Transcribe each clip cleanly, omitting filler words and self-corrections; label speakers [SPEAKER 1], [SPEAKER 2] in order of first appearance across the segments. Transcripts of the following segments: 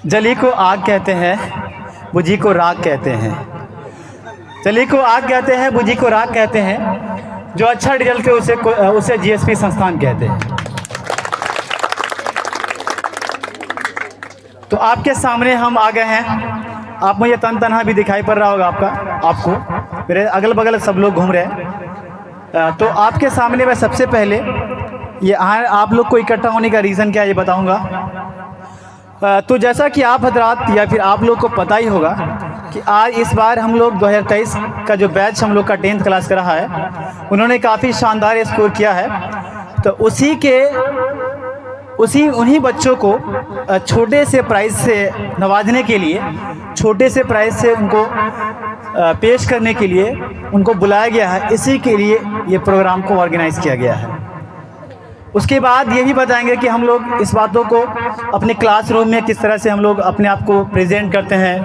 [SPEAKER 1] जली को आग कहते हैं, बुझी को राख कहते हैं। जली को आग कहते हैं, बुझी को राख कहते हैं। जो अच्छा रिजल्ट है उसे जीएसपी संस्थान कहते हैं। तो आपके सामने हम आ गए हैं। आप मुझे तन तनहा भी दिखाई पड़ रहा होगा आपको मेरे अगल बगल सब लोग घूम रहे हैं। तो आपके सामने मैं सबसे पहले ये आप लोग को इकट्ठा होने का रीज़न क्या है ये बताऊंगा। तो जैसा कि आप हजरात या फिर आप लोग को पता ही होगा कि आज इस बार हम लोग 2023 का जो बैच हम लोग का 10th क्लास का रहा है, उन्होंने काफ़ी शानदार स्कोर किया है। तो उन्हीं बच्चों को छोटे से प्राइज़ से नवाजने के लिए, छोटे से प्राइज़ से उनको पेश करने के लिए उनको बुलाया गया है। इसी के लिए ये प्रोग्राम को ऑर्गेनाइज़ किया गया है। उसके बाद ये भी बताएंगे कि हम लोग इस बातों को अपने क्लासरूम में किस तरह से हम लोग अपने आप को प्रेजेंट करते हैं,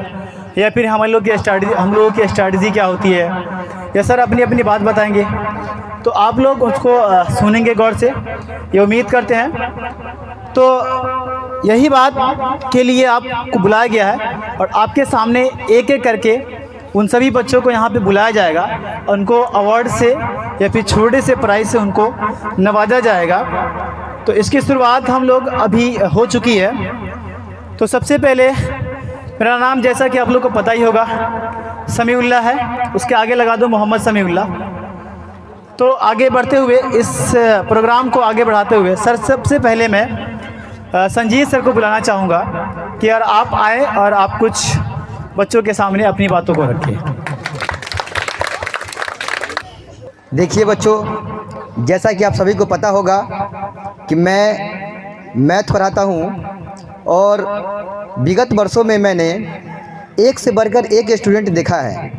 [SPEAKER 1] या फिर हम लोगों की स्ट्रैटेजी क्या होती है। या सर अपनी अपनी बात बताएंगे, तो आप लोग उसको सुनेंगे गौर से, ये उम्मीद करते हैं। तो यही बात के लिए आपको बुलाया गया है और आपके सामने एक एक करके उन सभी बच्चों को यहाँ पे बुलाया जाएगा। उनको अवार्ड से या फिर छोटे से प्राइज़ से उनको नवाजा जाएगा। तो इसकी शुरुआत हम लोग अभी हो चुकी है। तो सबसे पहले मेरा नाम जैसा कि आप लोग को पता ही होगा समीउल्लाह है, उसके आगे लगा दो मोहम्मद समीउल्लाह। तो आगे बढ़ते हुए इस प्रोग्राम को आगे बढ़ाते हुए सर सबसे पहले मैं संजीत सर को बुलाना चाहूँगा कि यार आप आए और आप कुछ बच्चों के सामने अपनी बातों को रखिए।
[SPEAKER 2] देखिए बच्चों, जैसा कि आप सभी को पता होगा कि मैं मैथ पढ़ाता हूँ और विगत वर्षों में मैंने एक से बढ़कर एक स्टूडेंट देखा है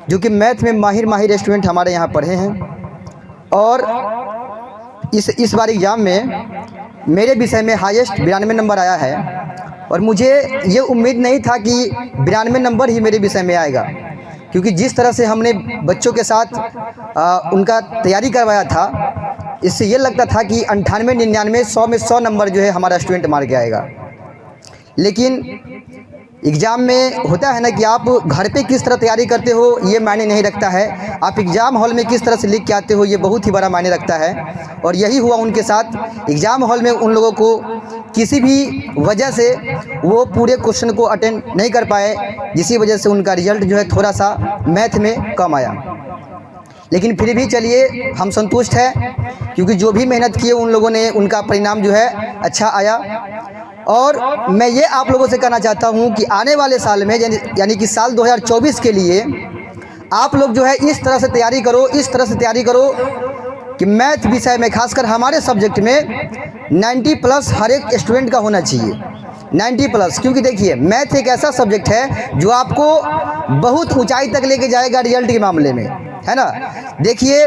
[SPEAKER 2] जो कि मैथ में माहिर स्टूडेंट हमारे यहाँ पढ़े हैं। और इस बार एग्ज़ाम में मेरे विषय में हाईएस्ट 92 नंबर आया है। और मुझे ये उम्मीद नहीं था कि 92 नंबर ही मेरे विषय में आएगा, क्योंकि जिस तरह से हमने बच्चों के साथ उनका तैयारी करवाया था, इससे ये लगता था कि 98, 99, 100 में 100 नंबर जो है हमारा स्टूडेंट मार के आएगा। लेकिन एग्ज़ाम में होता है ना कि आप घर पे किस तरह तैयारी करते हो ये मायने नहीं रखता है, आप एग्ज़ाम हॉल में किस तरह से लिख के आते हो ये बहुत ही बड़ा मायने रखता है। और यही हुआ उनके साथ। एग्ज़ाम हॉल में उन लोगों को किसी भी वजह से वो पूरे क्वेश्चन को अटेंड नहीं कर पाए, जिसकी वजह से उनका रिजल्ट जो है थोड़ा सा मैथ में कम आया। लेकिन फिर भी चलिए हम संतुष्ट हैं, क्योंकि जो भी मेहनत किए उन लोगों ने, उनका परिणाम जो है अच्छा आया। और मैं ये आप लोगों से कहना चाहता हूँ कि आने वाले साल में यानी कि साल 2024 के लिए आप लोग जो है इस तरह से तैयारी करो कि मैथ विषय में, खासकर हमारे सब्जेक्ट में 90+ हर एक स्टूडेंट का होना चाहिए। 90+, क्योंकि देखिए मैथ एक ऐसा सब्जेक्ट है जो आपको बहुत ऊंचाई तक लेके जाएगा रिजल्ट के मामले में, है ना। देखिए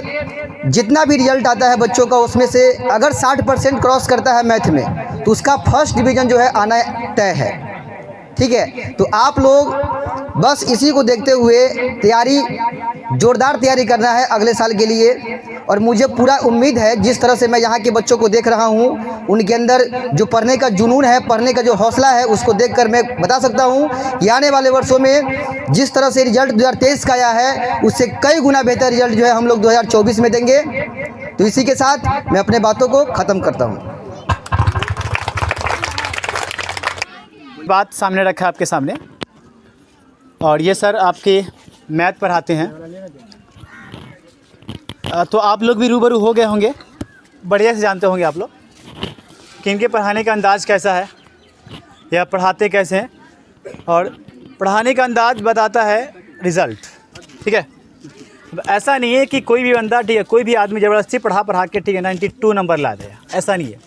[SPEAKER 2] जितना भी रिजल्ट आता है बच्चों का, उसमें से अगर 60% क्रॉस करता है मैथ में तो उसका फर्स्ट डिवीज़न जो है आना तय है। ठीक है, तो आप लोग बस इसी को देखते हुए जोरदार तैयारी करना है अगले साल के लिए। और मुझे पूरा उम्मीद है, जिस तरह से मैं यहाँ के बच्चों को देख रहा हूँ, उनके अंदर जो पढ़ने का जुनून है, पढ़ने का जो हौसला है, उसको देखकर मैं बता सकता हूँ कि आने वाले वर्षों में जिस तरह से रिजल्ट 2023 का आया है, उससे कई गुना बेहतर रिजल्ट जो है हम लोग 2024 में देंगे। तो इसी के साथ मैं अपने बातों को ख़त्म करता हूँ।
[SPEAKER 1] बात सामने रखा है आपके सामने, और ये सर आपके मैथ पढ़ाते हैं। तो आप लोग भी रूबरू हो गए होंगे, बढ़िया से जानते होंगे आप लोग कि इनके पढ़ाने का अंदाज़ कैसा है या पढ़ाते कैसे हैं। और पढ़ाने का अंदाज़ बताता है रिज़ल्ट। ठीक है, ऐसा नहीं है कि कोई भी बंदा, ठीक है, कोई भी आदमी ज़बरदस्ती पढ़ा के, ठीक है, 92 नंबर ला दे, ऐसा नहीं है।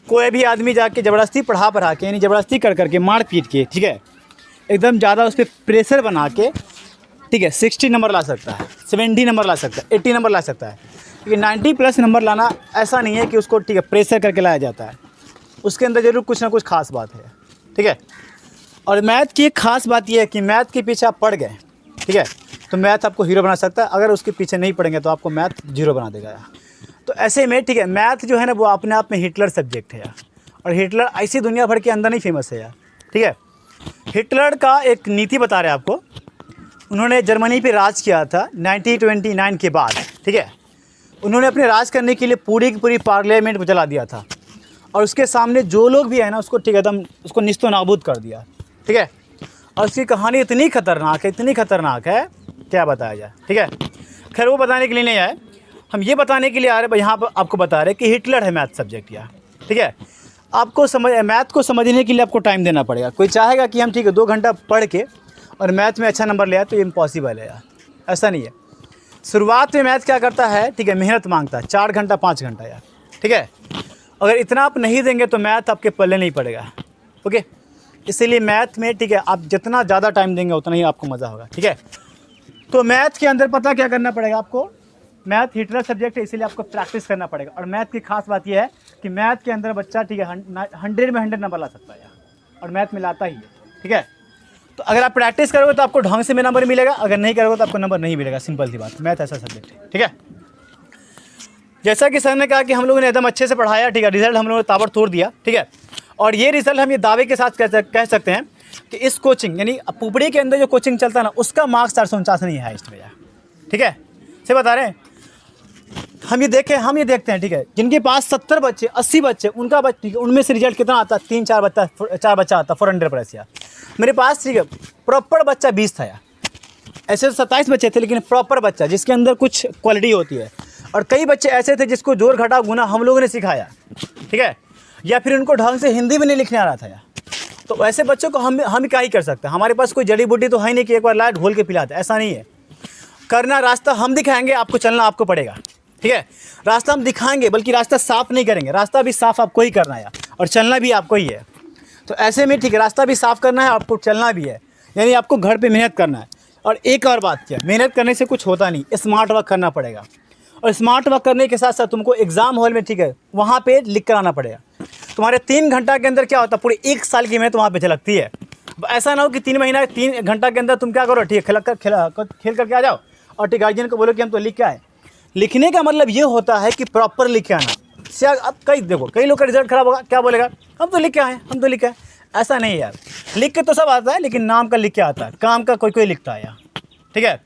[SPEAKER 1] कोई भी आदमी जाके ज़बरदस्ती पढ़ा के, यानी ज़बरदस्ती कर के, मार पीट के, ठीक है, एकदम ज़्यादा उस पर प्रेशर बना के, ठीक है, 60 नंबर ला सकता है, 70 नंबर ला सकता है, 80 नंबर ला सकता है। लेकिन 90+ नंबर लाना ऐसा नहीं है कि उसको, ठीक है, प्रेशर करके लाया जाता है। उसके अंदर ज़रूर कुछ ना कुछ ख़ास बात है। ठीक है, और मैथ की एक ख़ास बात यह है कि मैथ के पीछे आप पढ़ गए, ठीक है, तो मैथ आपको हीरो बना सकता है। अगर उसके पीछे नहीं पढ़ेंगे तो आपको मैथ जीरो बना देगा। तो ऐसे में, ठीक है, मैथ जो है ना वो अपने आप में हिटलर सब्जेक्ट है यार। और हिटलर ऐसी दुनिया भर के अंदर नहीं फेमस है यार। ठीक है, हिटलर का एक नीति बता रहे हैं आपको। उन्होंने जर्मनी पे राज किया था 1929 के बाद, ठीक है। उन्होंने अपने राज करने के लिए पूरी की पूरी पार्लियामेंट को जला दिया था और उसके सामने जो लोग भी है ना उसको ठीक है एकदम उसको निस्तो नाबूद कर दिया, ठीक है। और उसकी कहानी इतनी खतरनाक है क्या बताया जाए, ठीक है। खैर वो बताने के लिए नहीं आए, हम ये बताने के लिए आ रहे हैं यहाँ पर आपको बता रहे कि हिटलर है मैथ सब्जेक्ट या, ठीक है। आपको मैथ को समझने के लिए आपको टाइम देना पड़ेगा। कोई चाहेगा कि हम ठीक है 2 घंटा पढ़ के और मैथ में अच्छा नंबर ले आए तो ये इम्पॉसिबल है यार, ऐसा नहीं है। शुरुआत में मैथ क्या करता है, ठीक है, मेहनत मांगता है 4 घंटा 5 घंटा यार, ठीक है। अगर इतना आप नहीं देंगे तो मैथ आपके पल्ले नहीं पड़ेगा, ओके। इसीलिए मैथ में ठीक है आप जितना ज़्यादा टाइम देंगे उतना ही आपको मज़ा होगा, ठीक है। तो मैथ के अंदर पता क्या करना पड़ेगा आपको, मैथ हिटलर सब्जेक्ट है इसीलिए आपको प्रैक्टिस करना पड़ेगा। और मैथ की खास बात यह है कि मैथ के अंदर बच्चा ठीक है 100 में 100 नंबर ला सकता है यार, और मैथ में लाता ही है, ठीक है। तो अगर आप प्रैक्टिस करोगे तो आपको ढंग से में नंबर मिलेगा, अगर नहीं करोगे तो आपको नंबर नहीं मिलेगा, सिंपल सी बात। मैथ ऐसा सब्जेक्ट है, ठीक है। जैसा कि सर ने कहा कि हम लोगों ने एकदम अच्छे से पढ़ाया, ठीक है, रिजल्ट हम लोगों ने ताबड़तोड़ दिया, ठीक है। और ये रिजल्ट हम ये दावे के साथ कह सकते हैं कि इस कोचिंग यानी पुपड़ी के अंदर जो कोचिंग चलता है ना उसका मार्क्स 449 नहीं है हाईएस्ट भैया, ठीक है। से बता रहे हैं हम ये देखते हैं, ठीक है। जिनके पास 70 बच्चे 80 बच्चे उनका ठीक है उनमें से रिजल्ट कितना आता है, 3-4 बच्चा आता 400+ यार। मेरे पास ठीक है प्रॉपर बच्चा 20 था यार, ऐसे तो 27 बच्चे थे लेकिन प्रॉपर बच्चा जिसके अंदर कुछ क्वालिटी होती है। और कई बच्चे ऐसे थे जिसको जोड़ घटा गुना हम लोगों ने सिखाया, ठीक है, या फिर उनको ढंग से हिंदी भी नहीं लिखने आ रहा था यार। तो ऐसे बच्चों को हम क्या ही कर सकते हैं, हमारे पास कोई जड़ी बूटी तो है नहीं कि एक बार लाए घोल के पिलाते, ऐसा नहीं है। करना रास्ता हम दिखाएंगे, आपको चलना आपको पड़ेगा, ठीक है। रास्ता हम दिखाएंगे बल्कि रास्ता साफ नहीं करेंगे, रास्ता भी साफ आपको ही करना है और चलना भी आपको ही है। तो ऐसे में ठीक है रास्ता भी साफ करना है, आपको चलना भी है, यानी आपको घर पे मेहनत करना है। और एक और बात क्या, मेहनत करने से कुछ होता नहीं, स्मार्ट वर्क करना पड़ेगा। और स्मार्ट वर्क करने के साथ साथ तुमको एग्ज़ाम हॉल में ठीक है वहाँ पे लिख कर आना पड़ेगा। तुम्हारे 3 घंटा के अंदर क्या होता है, पूरे 1 साल की मेहनत वहाँ पे झलकती है। ऐसा ना हो कि 3 घंटा के अंदर तुम क्या करो, ठीक है खेल करके आ जाओ और ठीक गार्जियन को बोलो कि हम तो लिख के आए। लिखने का मतलब ये होता है कि प्रॉपर लिख के आना। अब कई लोग का रिजल्ट खराब होगा, क्या बोलेगा, हम तो लिख के आए, हम तो लिख के आए। ऐसा नहीं है यार, लिख के तो सब आता है लेकिन नाम का लिख के आता है, काम का कोई लिखता है यार, ठीक है।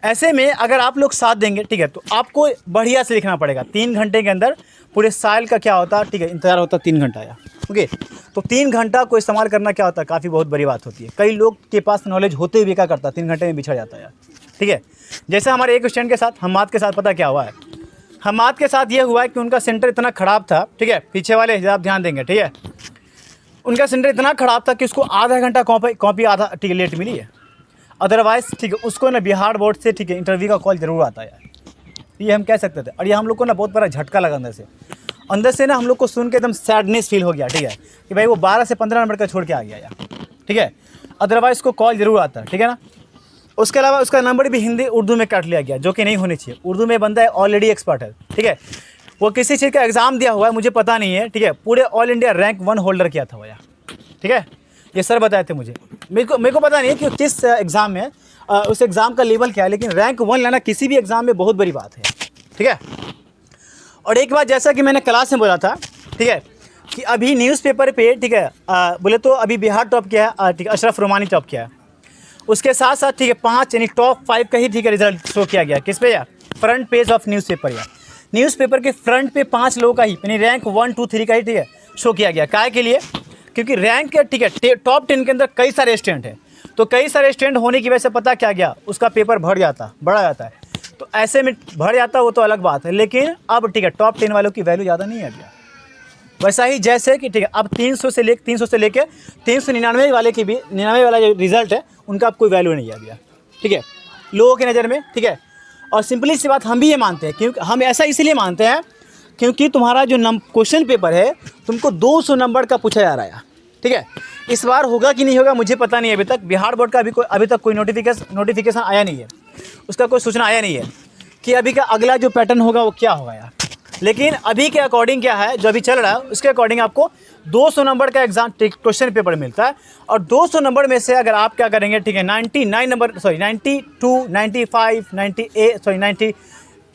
[SPEAKER 1] ऐसे में अगर आप लोग साथ देंगे, ठीक है, तो आपको बढ़िया से लिखना पड़ेगा। 3 घंटे के अंदर पूरे साल का क्या होता है, ठीक है, इंतजार होता है 3 घंटा यार, ओके। तो 3 घंटा को इस्तेमाल करना क्या होता है, काफ़ी बहुत बड़ी बात होती है। कई लोग के पास नॉलेज होते हुए क्या करता है, 3 घंटे में बिछड़ जाता है यार, ठीक है। जैसे हमारे एक स्टूडेंट के साथ हम्माद के साथ पता क्या हुआ है, हम्माद के साथ ये हुआ है कि उनका सेंटर इतना ख़राब था, ठीक है, पीछे वाले आप ध्यान देंगे, ठीक है। उनका सेंटर इतना ख़राब था कि उसको आधा घंटा कॉपी आधा ठीक है लेट मिली है। अदरवाइज़ ठीक है उसको ना बिहार बोर्ड से ठीक है इंटरव्यू का कॉल ज़रूर आता है यार, ये हम कह सकते थे। और ये हम लोग को ना बहुत बड़ा झटका लगा अंदर से ना हम लोग को सुन के एकदम सैडनेस फील हो गया, ठीक है, कि भाई वो 12 से 15 नंबर का छोड़ के आ गया यार, ठीक है। अदरवाइज़ को कॉल ज़रूर आता है, ठीक है ना। उसके अलावा उसका नंबर भी हिंदी उर्दू में काट लिया गया, जो कि नहीं होनी चाहिए। उर्दू में बंदा है ऑलरेडी एक्सपर्ट है, ठीक है। वो किसी चीज़ का एग्ज़ाम दिया हुआ है मुझे पता नहीं है, ठीक है, पूरे ऑल इंडिया रैंक 1 होल्डर किया था वो यार, ठीक है। ये सर बताए थे मुझे, मेरे को पता नहीं है कि किस एग्ज़ाम में उस एग्ज़ाम का लेवल क्या है, लेकिन रैंक 1 लाना किसी भी एग्ज़ाम में बहुत बड़ी बात है, ठीक है। और एक बात जैसा कि मैंने क्लास में बोला था, ठीक है, कि अभी न्यूज़पेपर पे ठीक है बोले तो अभी बिहार टॉप किया है, ठीक है, अशरफ रुमानी टॉप किया है। उसके साथ साथ ठीक है 5 यानी टॉप 5 का ही ठीक है रिजल्ट शो किया गया, किस पे यार, फ्रंट पेज ऑफ न्यूज़पेपर यार। न्यूज़पेपर के फ्रंट पे 5 लोगों का ही यानी रैंक 1, 2, 3 का ही ठीक है शो किया गया। काय के लिए, क्योंकि रैंक के ठीक है टॉप 10 के अंदर कई सारे स्टूडेंट हैं, तो कई सारे स्टूडेंट होने की वजह से पता क्या गया, उसका पेपर बढ़ जाता है। तो ऐसे में बढ़ जाता वो तो अलग बात है, लेकिन अब ठीक है टॉप 10 वालों की वैल्यू ज़्यादा नहीं है भैया। वैसा ही जैसे कि ठीक है अब 300 से लेके 399 वाले की भी 99 वाला जो रिजल्ट है उनका अब कोई वैल्यू नहीं है भैया, ठीक है, लोगों की नज़र में, ठीक है। और सिंपली सी बात हम भी ये मानते हैं, क्योंकि हम ऐसा इसलिए मानते हैं क्योंकि तुम्हारा जो क्वेश्चन पेपर है तुमको 200 नंबर का पूछा जा रहा है, ठीक है। इस बार होगा कि नहीं होगा मुझे पता नहीं है, अभी तक बिहार बोर्ड का अभी तक कोई नोटिफिकेशन आया नहीं है, उसका कोई सूचना आया नहीं है कि अभी का अगला जो पैटर्न होगा वो क्या होगा यार। लेकिन अभी के अकॉर्डिंग क्या है, जो अभी चल रहा है उसके अकॉर्डिंग आपको 200 नंबर का एग्जाम क्वेश्चन पेपर मिलता है। और 200 नंबर में से अगर आप क्या करेंगे, ठीक है 92, 95,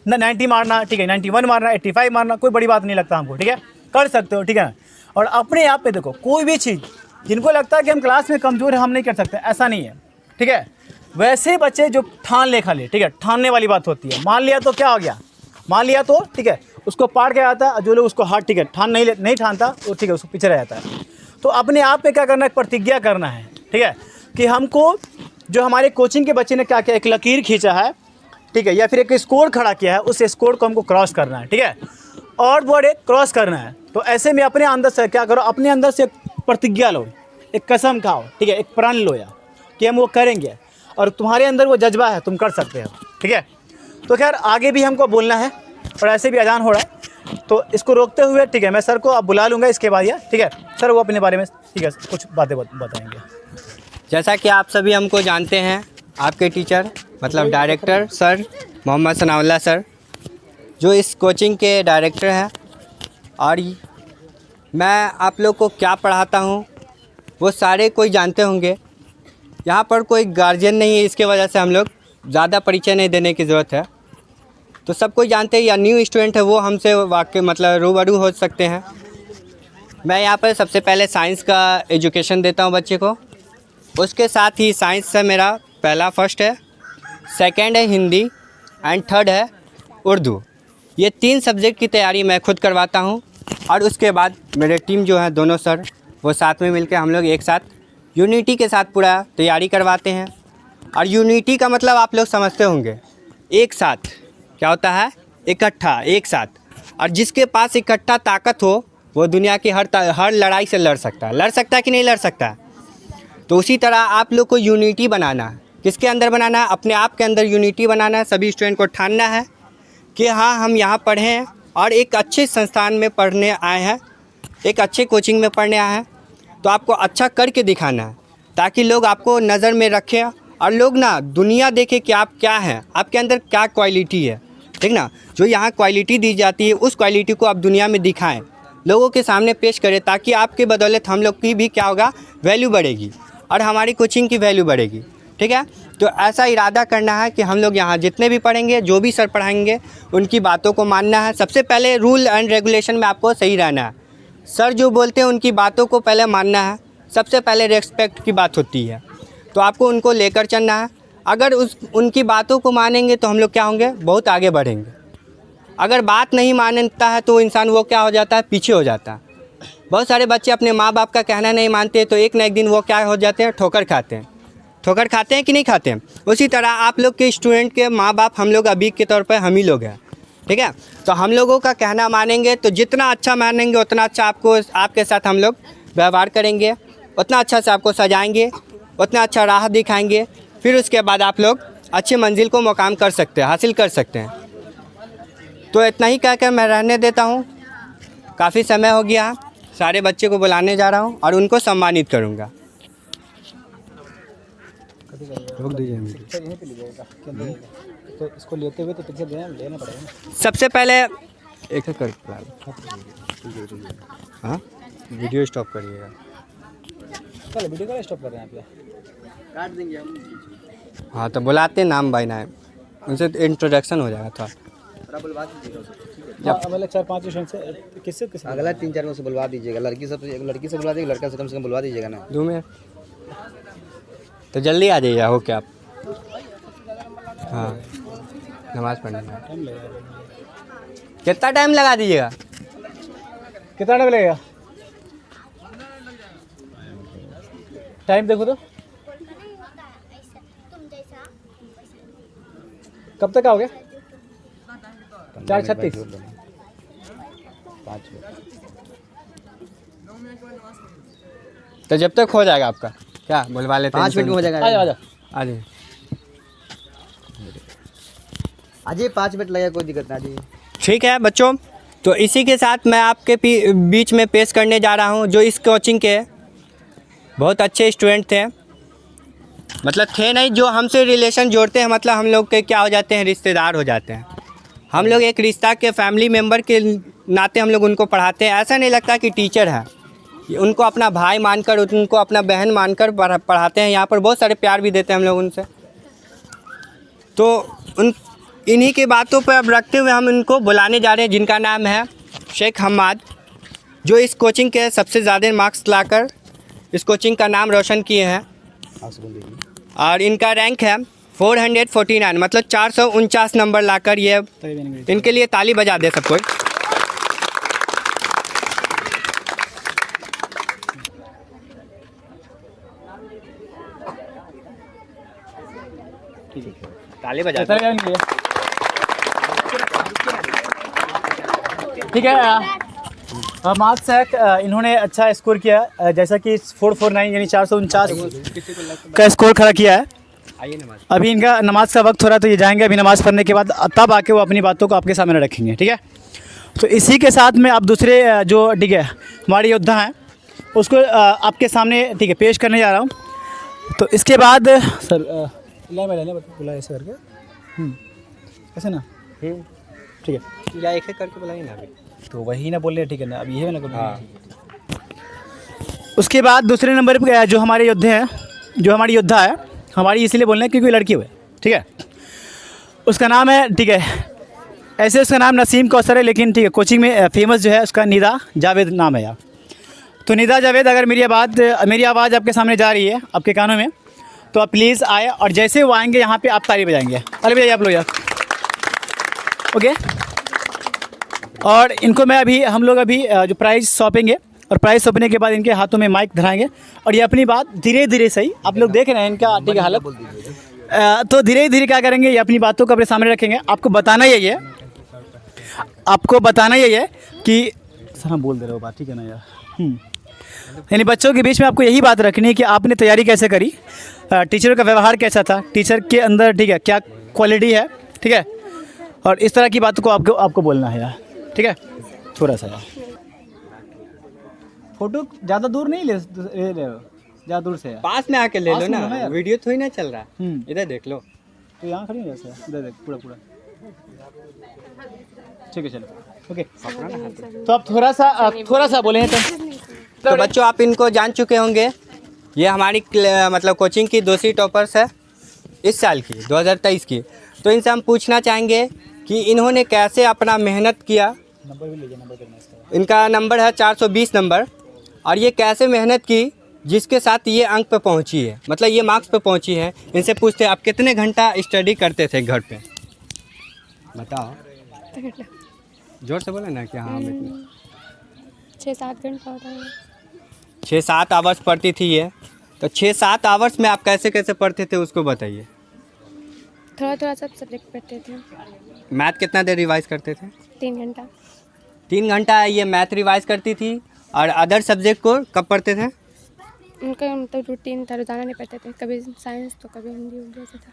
[SPEAKER 1] 90 मारना, ठीक है 91 मारना, 85 मारना, कोई बड़ी बात नहीं लगता हमको, ठीक है, कर सकते हो, ठीक है। और अपने आप पे देखो कोई भी चीज़ जिनको लगता है कि हम क्लास में कमज़ोर हैं, हम नहीं कर सकते, ऐसा नहीं है, ठीक है। वैसे बच्चे जो ठान ले खाली, ठीक है, ठानने वाली बात होती है। मान लिया तो क्या हो गया, मान लिया तो ठीक है, उसको पार किया जाता है। जो लोग उसको हार्ड, ठीक है, ठान नहीं ठानता वो, ठीक है, उसको पीछे रह जाता है। तो अपने आप में क्या करना है, प्रतिज्ञा करना है, ठीक है, कि हमको जो हमारे कोचिंग के बच्चे ने क्या किया, एक लकीर खींचा है, ठीक है, या फिर एक स्कोर खड़ा किया है, उस स्कोर को हमको क्रॉस करना है, ठीक है, और बड़े क्रॉस करना है। तो ऐसे में अपने अंदर से क्या करो, अपने अंदर से प्रतिज्ञा लो, एक कसम खाओ, ठीक है, एक प्रण लो यार कि हम वो करेंगे, और तुम्हारे अंदर वो जज्बा है, तुम कर सकते हो, ठीक है। तो खैर आगे भी हमको बोलना है, और ऐसे भी अजान हो रहा है, तो इसको रोकते हुए, ठीक है, मैं सर को अब बुला लूँगा इसके बाद, या ठीक है, सर वो अपने बारे में, ठीक है, कुछ बातें बताएंगे।
[SPEAKER 3] जैसा कि आप सभी हमको जानते हैं, आपके टीचर मतलब director sir Mohammad Sanaullah sir, जो इस कोचिंग के डायरेक्टर हैं, और मैं आप लोग को क्या पढ़ाता हूँ वो सारे कोई जानते होंगे। यहाँ पर कोई गार्जियन नहीं है, इसके वजह से हम लोग ज़्यादा परिचय नहीं देने की ज़रूरत है। तो सब कोई जानते हैं, या न्यू स्टूडेंट है वो हमसे वाकई मतलब रूबरू हो सकते हैं। मैं यहाँ पर सबसे पहले साइंस का एजुकेशन देता हूँ बच्चे को, उसके साथ ही साइंस से मेरा पहला फर्स्ट है, सेकंड है हिंदी, एंड थर्ड है उर्दू। ये 3 सब्जेक्ट की तैयारी मैं खुद करवाता हूँ, और उसके बाद मेरे टीम जो है दोनों सर, वो साथ में मिलकर हम लोग एक साथ यूनिटी के साथ पूरा तैयारी करवाते हैं। और यूनिटी का मतलब आप लोग समझते होंगे, एक साथ क्या होता है, इकट्ठा, एक साथ। और जिसके पास इकट्ठा ताकत हो वो दुनिया की हर लड़ाई से लड़ सकता है कि नहीं लड़ सकता। तो उसी तरह आप लोग को यूनिटी बनाना है। किसके अंदर बनाना है, अपने आप के अंदर यूनिटी बनाना है। सभी स्टूडेंट को ठानना है कि हाँ हम यहाँ पढ़े हैं और एक अच्छे संस्थान में पढ़ने आए हैं, एक अच्छे कोचिंग में पढ़ने आए हैं। तो आपको अच्छा करके दिखाना है ताकि लोग आपको नज़र में रखें, और लोग ना दुनिया देखे कि आप क्या हैं, आपके अंदर क्या क्वालिटी है, ठीक ना। जो यहाँ क्वालिटी दी जाती है उस क्वालिटी को आप दुनिया में दिखाएं, लोगों के सामने पेश करें, ताकि आपके बदौलत हम लोग की भी क्या होगा, वैल्यू बढ़ेगी और हमारी कोचिंग की वैल्यू बढ़ेगी, ठीक है। तो ऐसा इरादा करना है कि हम लोग यहाँ जितने भी पढ़ेंगे, जो भी सर पढ़ाएंगे, उनकी बातों को मानना है। सबसे पहले रूल एंड रेगुलेशन में आपको सही रहना है। सर जो बोलते हैं उनकी बातों को पहले मानना है। सबसे पहले रेस्पेक्ट की बात होती है, तो आपको उनको लेकर चलना है। अगर उनकी बातों को मानेंगे तो हम लोग क्या होंगे, बहुत आगे बढ़ेंगे। अगर बात नहीं मानता है तो इंसान वो क्या हो जाता है, पीछे हो जाता है। बहुत सारे बच्चे अपने माँ बाप का कहना नहीं मानते, तो एक न एक दिन वो क्या हो जाते हैं, ठोकर खाते हैं। ठोकर खाते हैं कि नहीं खाते हैं। उसी तरह आप लोग के स्टूडेंट के माँ बाप हम लोग अभी के तौर पर हम ही लोग हैं, ठीक है। तो हम लोगों का कहना मानेंगे तो जितना अच्छा मानेंगे उतना अच्छा आपके साथ हम लोग व्यवहार करेंगे, उतना अच्छा से आपको सजाएंगे, उतना अच्छा राह दिखाएंगे। फिर उसके बाद आप लोग अच्छी मंजिल को मुकाम कर सकते हैं, हासिल कर सकते हैं। तो इतना ही कहकर मैं रहने देता हूँ, काफ़ी समय हो गया। सारे बच्चे को बुलाने जा रहा हूँ और उनको सम्मानित करूँगा। रोक दीजिए
[SPEAKER 1] तो इसको लेते हुए तो तुझे लेना पड़ेगा।
[SPEAKER 3] सबसे पहले एक कर, हाँ वीडियो स्टॉप करिएगा।
[SPEAKER 1] चलो वीडियो का स्टॉप कर रहे हैं आप, काट देंगे हम।
[SPEAKER 3] हाँ तो बुलाते नाम बाय नाम, उनसे इंट्रोडक्शन हो जाएगा था।
[SPEAKER 2] बुलवा दीजिएगा,
[SPEAKER 1] मतलब 4-5 स्टूडेंट से किससे
[SPEAKER 2] अगला 3-4 में से बुलवा दीजिएगा। लड़की से बुलवा दीजिएगा, लड़का से कम बुलवा दीजिएगा ना।
[SPEAKER 3] 2 मिनट तो जल्दी आ जाइए, हो क्या आप। हाँ नमाज़ पढ़ने में कितना टाइम लगा दीजिएगा,
[SPEAKER 1] कितना टाइम लगेगा, टाइम देखो तो कब तक आओगे। 4:36 5
[SPEAKER 3] तो जब तक हो जाएगा आपका, क्या बुलवा लेते हैं।
[SPEAKER 2] 5 मिनट में हो जाएगा।
[SPEAKER 3] आ जाइए।
[SPEAKER 2] अजय 5 मिनट लगेगा, कोई दिक्कत नहीं।
[SPEAKER 3] ठीक है बच्चों, तो इसी के साथ मैं आपके बीच में पेश करने जा रहा हूं जो इस कोचिंग के बहुत अच्छे स्टूडेंट थे। मतलब थे नहीं, जो हमसे रिलेशन जोड़ते हैं, मतलब हम लोग के क्या हो जाते हैं, रिश्तेदार हो जाते हैं। हम लोग एक रिश्ता के फैमिली मेम्बर के नाते हम लोग उनको पढ़ाते हैं। ऐसा नहीं लगता कि टीचर है, उनको अपना भाई मानकर, उनको अपना बहन मानकर पढ़ाते हैं। यहाँ पर बहुत सारे प्यार भी देते हैं हम लोग उनसे। तो इन्हीं की बातों पर अब रखते हुए हम इनको बुलाने जा रहे हैं, जिनका नाम है शेख हम्माद, जो इस कोचिंग के सबसे ज़्यादा मार्क्स लाकर इस कोचिंग का नाम रोशन किए हैं और इनका रैंक है 449, मतलब 449 नंबर लाकर ये, इनके लिए ताली बजा दे सब कोई। ताली बजा दो।
[SPEAKER 1] ठीक है। मार्क्स है, इन्होंने अच्छा स्कोर किया, जैसा कि 449 यानी 449 का स्कोर खड़ा किया है। अभी इनका नमाज का वक्त हो रहा है, तो ये जाएंगे अभी नमाज़ पढ़ने के बाद, तब आके वो अपनी बातों को आपके सामने रखेंगे। ठीक है, तो इसी के साथ में अब दूसरे जो ठीक है हमारे योद्धा हैं उसको आपके सामने ठीक है पेश करने जा रहा हूँ। तो इसके बाद सर बुला ऐसे करके ऐसे ना, ठीक है,
[SPEAKER 3] या एक एक करके बुलाइए ना अभी,
[SPEAKER 1] तो वही ना बोल रहे, ठीक है ना, अब ये ना बोल। उसके बाद दूसरे नंबर पे जो हमारे योद्धे हैं, जो हमारी योद्धा है, हमारी इसलिए बोल रहे हैं क्योंकि लड़की हुए, ठीक है, उसका नाम है ठीक है, ऐसे उसका नाम नसीम कौसर है, लेकिन ठीक है कोचिंग में फेमस जो है उसका निदा जावेद नाम है यार। तो निदा जावेद, अगर मेरी आवाज़ आपके सामने जा रही है आपके कानों में, तो आप प्लीज़ आए और जैसे वो आएंगे यहाँ पे आप ताली बजाएंगे। ताली बजाइए आप लोग यार। ओके, और इनको मैं हम लोग अभी जो प्राइज़ सौंपेंगे, और प्राइज़ सौंपने के बाद इनके हाथों में माइक धराएंगे और ये अपनी बात धीरे धीरे, सही आप लोग देख रहे हैं इनका ठीक है हालत, तो धीरे धीरे क्या करेंगे, ये अपनी बातों को अपने सामने रखेंगे। आपको बताना यही है कि सर हम बोल दे रहे हो बात, ठीक है ना यार। यानी बच्चों के बीच में आपको यही बात रखनी है कि आपने तैयारी कैसे करी, टीचर का व्यवहार कैसा था, टीचर के अंदर ठीक है क्या क्वालिटी है, ठीक है, और इस तरह की बातों को आपको बोलना है यार। ठीक है, थोड़ा सा यार फोटो ज़्यादा दूर नहीं ले ज़्यादा दूर से यार,
[SPEAKER 3] पास में आके ले लो ना,
[SPEAKER 1] यार।
[SPEAKER 3] वीडियो थोड़ी ना चल रहा, इधर देख लो।
[SPEAKER 1] तो यहाँ खड़ी हो जैसे इधर देख पूरा, ठीक है चलो ओके। तो आप थोड़ा सा बोले
[SPEAKER 3] तो बच्चों आप इनको जान चुके होंगे, ये हमारी मतलब कोचिंग की दूसरी टॉपर्स है इस साल की 2023 की। तो इनसे हम पूछना चाहेंगे कि इन्होंने कैसे अपना मेहनत किया।
[SPEAKER 1] नंबर भी लीजिए, नंबर करना इसका।
[SPEAKER 3] इनका नंबर है 420 नंबर, और ये कैसे मेहनत की जिसके साथ ये अंक पे पहुंची है, मतलब ये मार्क्स पे पहुंची है। इनसे पूछते हैं आप कितने घंटा स्टडी करते थे घर पे, बताओ जोर से बोले ना कि हाँ हम इतना
[SPEAKER 4] 6-7 घंटा होता है।
[SPEAKER 3] 6-7 आवर्स पढ़ती थी ये। तो 6-7 आवर्स में आप कैसे कैसे पढ़ते थे उसको बताइए।
[SPEAKER 4] थोड़ा सब सब्जेक्ट पढ़ते थे।
[SPEAKER 3] मैथ कितना देर रिवाइज करते थे?
[SPEAKER 4] 3 घंटा।
[SPEAKER 3] 3 घंटा ये मैथ रिवाइज करती थी। और अदर सब्जेक्ट को कब पढ़ते थे?
[SPEAKER 4] उनका तो रूटीन था, रोज़ाना नहीं पढ़ते थे, कभी साइंस तो कभी हिंदी उर्दू ऐसा था।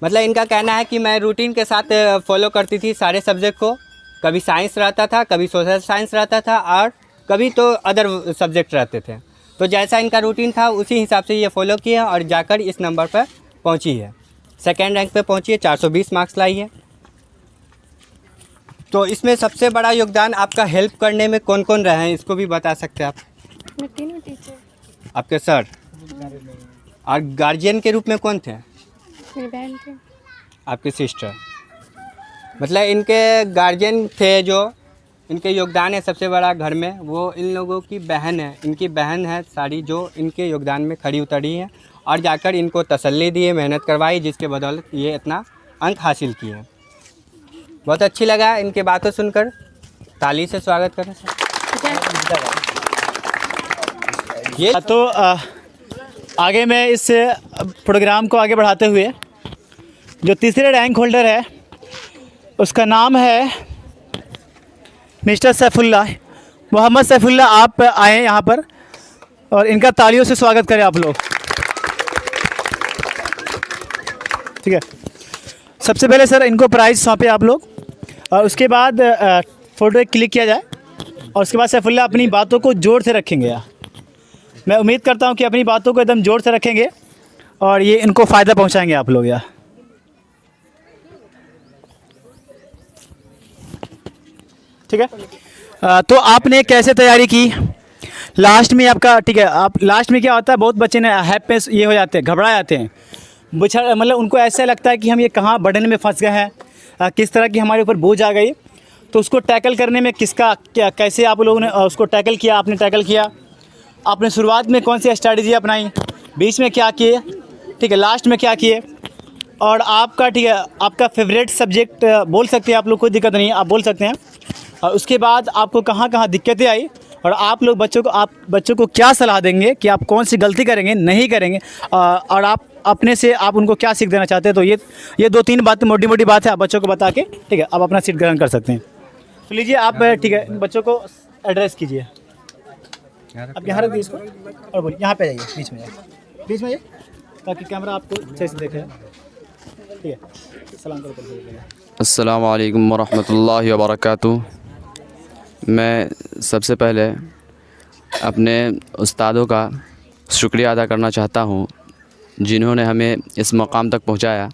[SPEAKER 3] मतलब इनका कहना है कि मैं रूटीन के साथ फॉलो करती थी सारे सब्जेक्ट को। कभी साइंस रहता था, कभी सोशल साइंस रहता था, और कभी तो अदर सब्जेक्ट रहते थे। तो जैसा इनका रूटीन था उसी हिसाब से ये फॉलो किया और जाकर इस नंबर पर पहुंची है। सेकेंड रैंक पे पहुंची है, 420 मार्क्स लाई है। तो इसमें सबसे बड़ा योगदान आपका हेल्प करने में कौन कौन रहे हैं, इसको भी बता सकते हैं आप?
[SPEAKER 4] मैं तीनों टीचर,
[SPEAKER 3] आपके सर और गार्जियन के रूप में कौन थे?
[SPEAKER 4] मेरी बहन थे।
[SPEAKER 3] आपके सिस्टर। मतलब इनके गार्जियन थे जो इनके योगदान है सबसे बड़ा घर में, वो इन लोगों की बहन है। इनकी बहन है सारी जो इनके योगदान में खड़ी उतरी है और जाकर इनको तसल्ली दी, मेहनत करवाई, जिसके बदौलत ये इतना अंक हासिल किए। बहुत अच्छी लगा इनके बातों सुनकर। ताली से स्वागत करें सर। ये
[SPEAKER 1] तो आगे मैं इस प्रोग्राम को आगे बढ़ाते हुए जो तीसरे रैंक होल्डर है उसका नाम है मिस्टर सैफुल्ला, मोहम्मद सैफुल्ला। आप आए यहाँ पर और इनका तालियों से स्वागत करें आप लोग। ठीक है, सबसे पहले सर इनको प्राइज़ सौंपे आप लोग और उसके बाद फ़ोटो क्लिक किया जाए और उसके बाद सैफुल्ला अपनी बातों को जोर से रखेंगे। मैं उम्मीद करता हूँ कि अपनी बातों को एकदम जोर से रखेंगे और ये इनको फ़ायदा पहुँचाएंगे आप लोग यार। ठीक है, तो आपने कैसे तैयारी की लास्ट में आपका? ठीक है, आप लास्ट में क्या होता है, बहुत बच्चे ने हैप में ये हो जाते हैं, घबरा जाते हैं, मतलब उनको ऐसा लगता है कि हम ये कहाँ बर्डन में फंस गए हैं, किस तरह की हमारे ऊपर बोझ आ गई। तो उसको टैकल करने में किसका क्या, कैसे आप लोगों ने उसको टैकल किया? आपने टैकल किया आपने शुरुआत में कौन सी स्ट्रैटेजी अपनाई, बीच में क्या किए, ठीक है, लास्ट में क्या किए, और आपका ठीक है आपका फेवरेट सब्जेक्ट बोल सकते हैं आप लोग, कोई दिक्कत नहीं है, आप बोल सकते हैं। और उसके बाद आपको कहाँ कहाँ दिक्कतें आई और आप लोग बच्चों को क्या सलाह देंगे कि आप कौन सी गलती करेंगे, नहीं करेंगे, और आप अपने से आप उनको क्या सीख देना चाहते हैं। तो ये 2-3 बातें मोटी मोटी बात है, आप बच्चों को बता के ठीक है आप अपना सीट ग्रहण कर सकते हैं। तो लीजिए आप ठीक है बच्चों को एड्रेस कीजिए। आप यहाँ रख दीजिए इसको और बोलिए, यहाँ पे जाइए, बीच में जाइए ताकि कैमरा आपको अच्छे से देखे। ठीक है, सलाम करो।
[SPEAKER 5] अस्सलाम वालेकुम वरहमतुल्लाहि वबरकातुहू। मैं सबसे पहले अपने उस्तादों का शुक्रिया अदा करना चाहता हूँ जिन्होंने हमें इस मकाम तक पहुँचाया।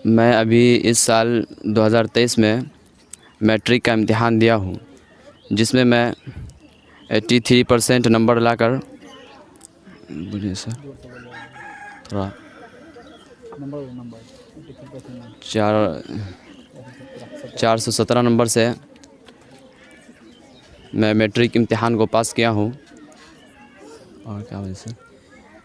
[SPEAKER 5] मैं अभी इस साल 2023 में मैट्रिक का इम्तिहान दिया हूँ, जिसमें मैं 83% नंबर लाकर, बोलिए सर, थोड़ा 417 नंबर से मैं मैट्रिक इम्तिहान को पास किया हूँ। और क्या वजह से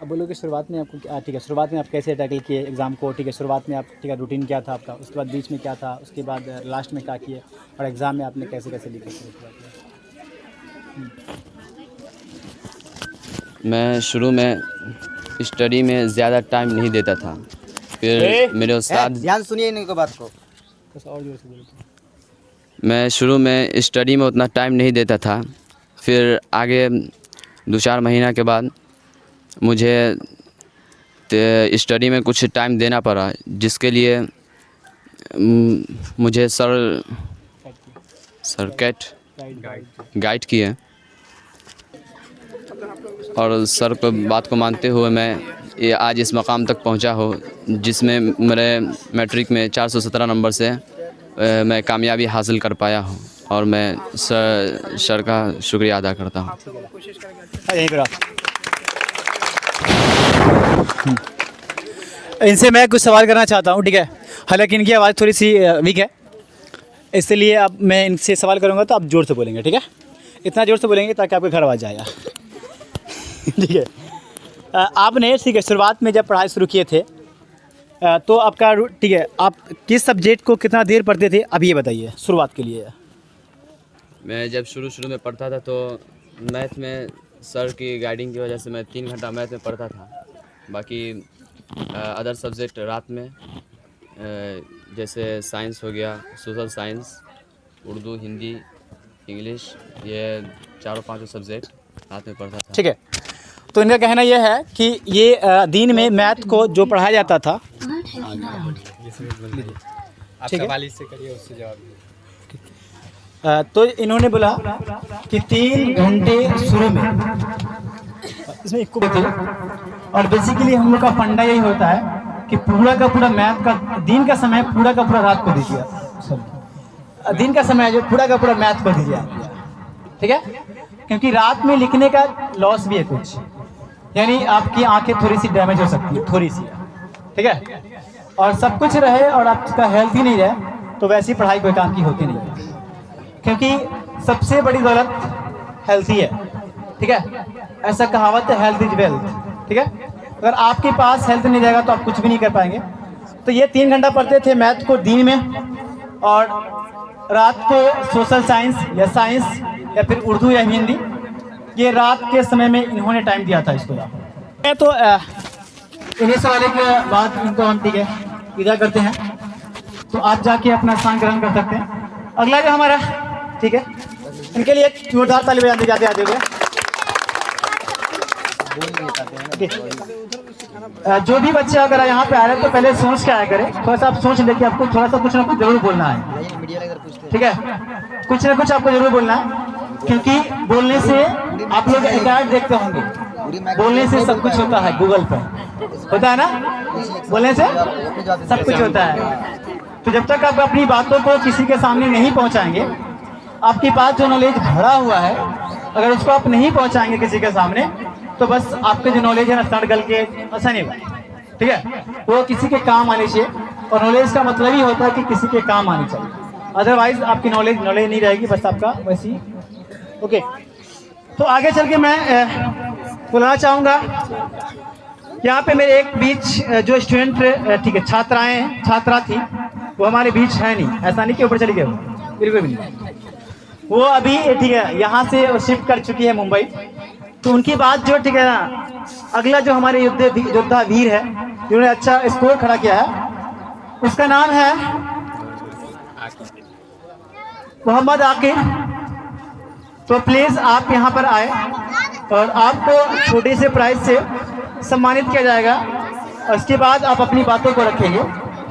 [SPEAKER 1] अब बोलो कि शुरुआत में आपको क्या, ठीक है, शुरुआत में आप कैसे टैकल किए एग्ज़ाम को, ठीक है, शुरुआत में आप ठीक है रूटीन क्या था आपका, उसके बाद बीच में क्या था, उसके बाद लास्ट में क्या किए, और एग्ज़ाम में आपने कैसे कैसे लिखे।
[SPEAKER 5] मैं शुरू में स्टडी में ज़्यादा टाइम नहीं देता था, फिर मेरे उस्ताद,
[SPEAKER 2] ध्यान सुनिए इनकी बात को।
[SPEAKER 1] और जोर से बोलो।
[SPEAKER 5] मैं शुरू में स्टडी में उतना टाइम नहीं देता था, फिर आगे 2-4 महीना के बाद मुझे स्टडी में कुछ टाइम देना पड़ा, जिसके लिए मुझे सर गाइड किए, और सर को बात को मानते हुए मैं ये आज इस मकाम तक पहुंचा हूँ, जिसमें मेरे मैट्रिक में 417 नंबर से मैं कामयाबी हासिल कर पाया हूँ, और मैं सर का शुक्रिया अदा करता हूँ।
[SPEAKER 1] इनसे मैं कुछ सवाल करना चाहता हूँ, ठीक है, हालांकि इनकी आवाज़ थोड़ी सी वीक है, इसलिए अब मैं इनसे सवाल करूँगा तो आप ज़ोर से बोलेंगे, ठीक है, इतना ज़ोर से बोलेंगे ताकि आपके घर आवाज़ जाएगा। ठीक है, आपने ठीक है शुरुआत में जब पढ़ाई शुरू किए थे तो आपका ठीक है आप किस सब्जेक्ट को कितना देर पढ़ते थे, अब ये बताइए शुरुआत के लिए।
[SPEAKER 5] मैं जब शुरू में पढ़ता था तो मैथ में सर की गाइडिंग की वजह से मैं 3 घंटा मैथ में पढ़ता था। बाकी अदर सब्जेक्ट रात में, जैसे साइंस हो गया, social science, Urdu, Hindi, English, ये 4-5 सब्जेक्ट रात में पढ़ता था।
[SPEAKER 1] ठीक है, तो इनका कहना यह है कि ये दिन में मैथ को जो पढ़ाया जाता था, ठीक है, तो इन्होंने बोला कि 3 घंटे शुरू में इसमें इक्को थे, और बेसिकली हम लोग का फंडा यही होता है कि पूरा का पूरा मैथ का दिन का समय पूरा का पूरा रात को दीजिए, दिन का समय जो पूरा का पूरा मैथ को दीजिए, ठीक है, क्योंकि रात में लिखने का लॉस भी है कुछ, यानी आपकी आंखें थोड़ी सी डैमेज हो सकती है, थोड़ी सी, ठीक है, और सब कुछ रहे और आपका हेल्थ ही नहीं रहे तो वैसी पढ़ाई कोई काम की होती नहीं है, क्योंकि सबसे बड़ी दौलत हेल्थ ही है, ठीक है, ऐसा कहावत है, हेल्थ इज वेल्थ, ठीक है, अगर आपके पास हेल्थ नहीं रहेगा तो आप कुछ भी नहीं कर पाएंगे। तो ये 3 घंटा पढ़ते थे मैथ को दिन में, और रात को सोशल साइंस या साइंस या फिर उर्दू या हिंदी, ये रात के समय में इन्होंने टाइम दिया था इसको। तो इन्हीं सवालों के बाद इनको हम ठीक है विदा करते हैं, तो आप जाके अपना स्थान ग्रहण कर सकते हैं। अगला जो हमारा, ठीक है, इनके लिए एक जोरदार ताली बजाते जाते आते हुए। जो भी बच्चे अगर यहाँ पे आ रहे हैं तो पहले सोच के आया करें, थोड़ा सा आप सोच लें कि आपको थोड़ा सा कुछ ना कुछ जरूर बोलना है, ठीक है, कुछ ना कुछ आपको जरूर बोलना है, क्योंकि बोलने से आप लोग रिकॉर्ड देखते होंगे, बोलने से सब कुछ होता है, गूगल पर होता है ना, बोलने से सब कुछ होता है। तो जब तक आप अपनी बातों को किसी के सामने नहीं पहुंचाएंगे, आपके पास जो नॉलेज भरा हुआ है अगर उसको आप नहीं पहुंचाएंगे किसी के सामने, तो बस आपके जो नॉलेज है ना सड़ गल के ऐसा नहीं होगा, ठीक है, वो किसी के काम आने चाहिए। और नॉलेज का मतलब ही होता है कि किसी के काम आनी चाहिए, अदरवाइज आपकी नॉलेज नहीं रहेगी, बस आपका वैसी। ओके, तो आगे चल के मैं बुलाना चाहूँगा यहाँ पे मेरे एक बीच जो स्टूडेंट ठीक है छात्रा थी, वो हमारे बीच है नहीं, ऐसा नहीं कि ऊपर चली गई, बिल्कुल भी नहीं। वो अभी ठीक है यहाँ से शिफ्ट कर चुकी है मुंबई। तो उनकी बात जो ठीक है ना, अगला जो हमारे योद्धा वीर है जिन्होंने अच्छा स्कोर खड़ा किया है, उसका नाम है मोहम्मद आकिब। तो प्लीज़ आप यहाँ पर आए और आपको छोटे से प्राइज से सम्मानित किया जाएगा। और उसके बाद आप अपनी बातों को रखेंगे।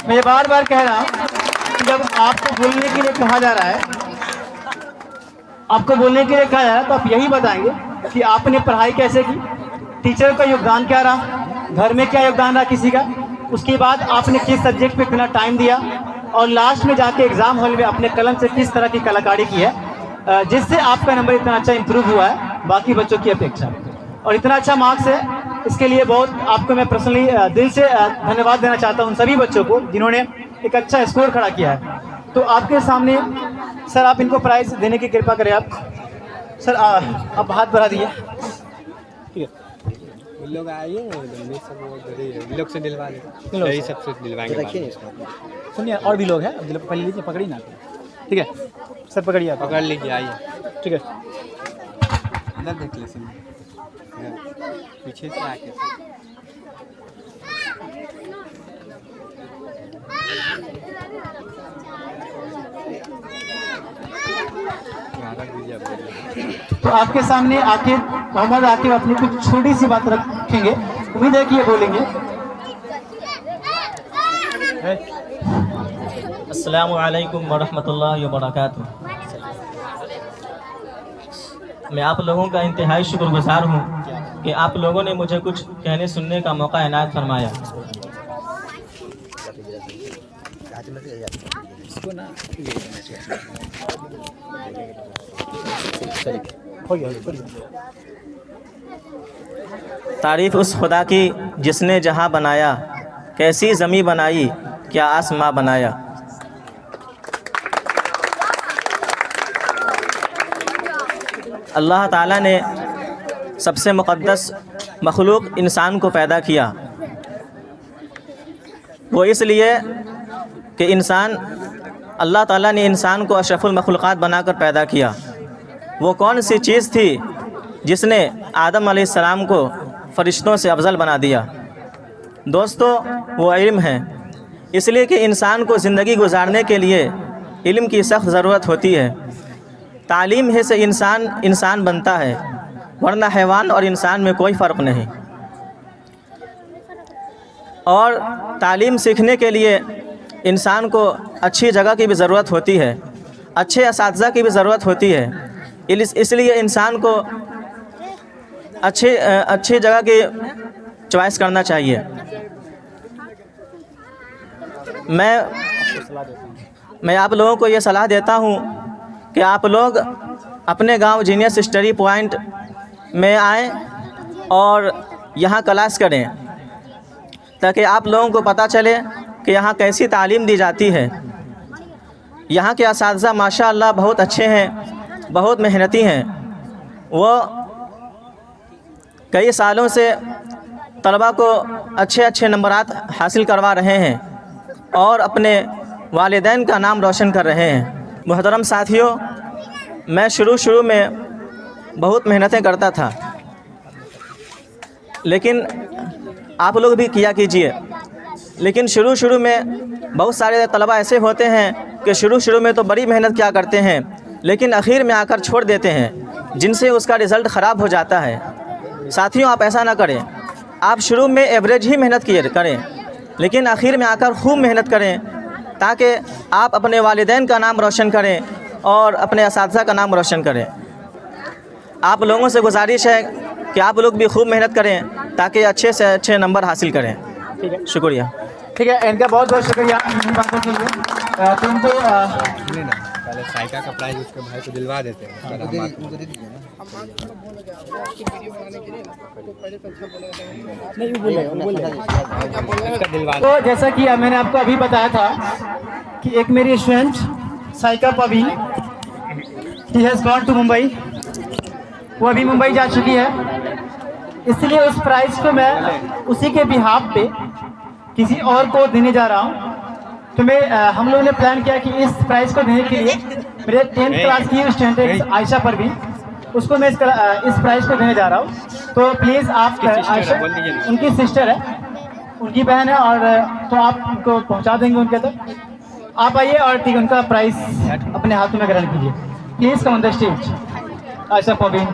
[SPEAKER 1] मैं बार बार कह रहा हूँ कि जब आपको बोलने के लिए कहा जा रहा है, तो आप यही बताएंगे कि आपने पढ़ाई कैसे की, टीचर का योगदान क्या रहा, घर में क्या योगदान रहा किसी का, उसके बाद आपने किस सब्जेक्ट पे कितना टाइम दिया, और लास्ट में जाके एग्ज़ाम हॉल में अपने कलम से किस तरह की कलाकारी की है, जिससे आपका नंबर इतना अच्छा इंप्रूव हुआ है बाकी बच्चों की अपेक्षा। और इतना अच्छा मार्क्स है, इसके लिए बहुत आपको मैं पर्सनली दिल से धन्यवाद देना चाहता हूँ उन सभी बच्चों को जिन्होंने एक अच्छा स्कोर खड़ा किया है। तो आपके सामने सर, आप इनको प्राइज़ देने की कृपा करें। आप सर आप हाथ बढ़ा दिए, ठीक है।
[SPEAKER 3] लोग आइए, लोग से दिलवा दें, यही सबसे दिलवाएंगे।
[SPEAKER 1] सुनिए, और भी लोग हैं, पहले लीजिए, पकड़ी ना, ठीक है सर, पकड़िए आप,
[SPEAKER 3] पकड़ लीजिए, आइए,
[SPEAKER 1] ठीक है।
[SPEAKER 3] इधर देख लीजिए, पीछे से आके
[SPEAKER 1] तो आपके सामने आकिब, मोहम्मद आकिब अपनी कुछ छोटी सी बात रखेंगे, उम्मीद है कि ये बोलेंगे।
[SPEAKER 6] अस्सलामु अलैकुम वरहमतुल्लाहि वबरकातुहू। मैं आप लोगों का इंतहाई शुक्रगुजार हूँ कि आप लोगों ने मुझे कुछ कहने सुनने का मौका इनायत फरमाया। तारीफ़ उस खुदा की जिसने जहाँ बनाया, कैसी ज़मी बनाई, क्या आसमां बनाया। अल्लाह ताला ने सबसे मुक़द्दस मखलूक इंसान को पैदा किया, वो इसलिए कि अल्लाह ताला ने इंसान को अशरफुल मखलूक़ात बनाकर पैदा किया। वो कौन सी चीज़ थी जिसने आदम अलैहिस्सलाम को फ़रिश्तों से अफजल बना दिया? दोस्तों, वो इल्म है। इसलिए कि इंसान को ज़िंदगी गुजारने के लिए इल्म की सख्त ज़रूरत होती है। तालीम ही से इंसान बनता है, वरना हैवान और इंसान में कोई फ़र्क नहीं। और तालीम सीखने के लिए इंसान को अच्छी जगह की भी ज़रूरत होती है, अच्छे असातिज़ा की भी ज़रूरत होती है। इसलिए इंसान को अच्छी जगह की चॉइस करना चाहिए। मैं आप लोगों को ये सलाह देता हूँ कि आप लोग अपने गांव जीनियस स्टडी पॉइंट में आएँ और यहाँ क्लास करें, ताकि आप लोगों को पता चले कि यहाँ कैसी तालीम दी जाती है। यहाँ के असातिज़ा माशाअल्लाह बहुत अच्छे हैं, बहुत मेहनती हैं। वो कई सालों से तलबा को अच्छे नंबरात हासिल करवा रहे हैं और अपने वालिदैन का नाम रोशन कर रहे हैं। मोहतरम साथियों, मैं शुरू में बहुत मेहनतें करता था, लेकिन आप लोग भी किया कीजिए। लेकिन शुरू में बहुत सारे तलबा ऐसे होते हैं कि शुरू में तो बड़ी मेहनत किया करते हैं, लेकिन आखिर में आकर छोड़ देते हैं, जिनसे उसका रिज़ल्ट ख़राब हो जाता है। साथियों, आप ऐसा ना करें। आप शुरू में एवरेज ही मेहनत करें, लेकिन आखिर में आकर खूब मेहनत करें, ताकि आप अपने वालिदैन का नाम रोशन करें और अपने असातिज़ा का नाम रोशन करें। आप लोगों से गुजारिश है कि आप लोग भी खूब मेहनत करें, ताकि अच्छे से अच्छे नंबर हासिल करें।
[SPEAKER 1] ठीक है,
[SPEAKER 6] शुक्रिया।
[SPEAKER 1] ठीक है, इनका बहुत बहुत शुक्रिया इन बातों के लिए। तो इनको
[SPEAKER 3] पहले साइका का प्राइस उसके भाई को दिलवा देते हैं, उसके बाद हम उसका दिलवा
[SPEAKER 1] तो जैसा कि मैंने आपको अभी बताया था कि एक मेरी student Saika Parveen, he has gone to Mumbai, वो अभी मुंबई जा चुकी है, इसलिए उस प्राइज़ को मैं उसी के बिहाफ पे किसी और को देने जा रहा हूँ। तो हम लोगों ने प्लान किया कि इस प्राइज़ को देने के लिए मेरे 10th क्लास की स्टूडेंट आयशा परवीन, उसको मैं इस प्राइज़ को देने जा रहा हूँ। तो प्लीज़ आप आयशा उनकी सिस्टर है, उनकी बहन है, और तो आप उनको पहुँचा देंगे उनके तक। आप आइए और ठीक उनका प्राइज़ अपने हाथों में ग्रहण कीजिए। Please come on the stage Ayesha Parveen,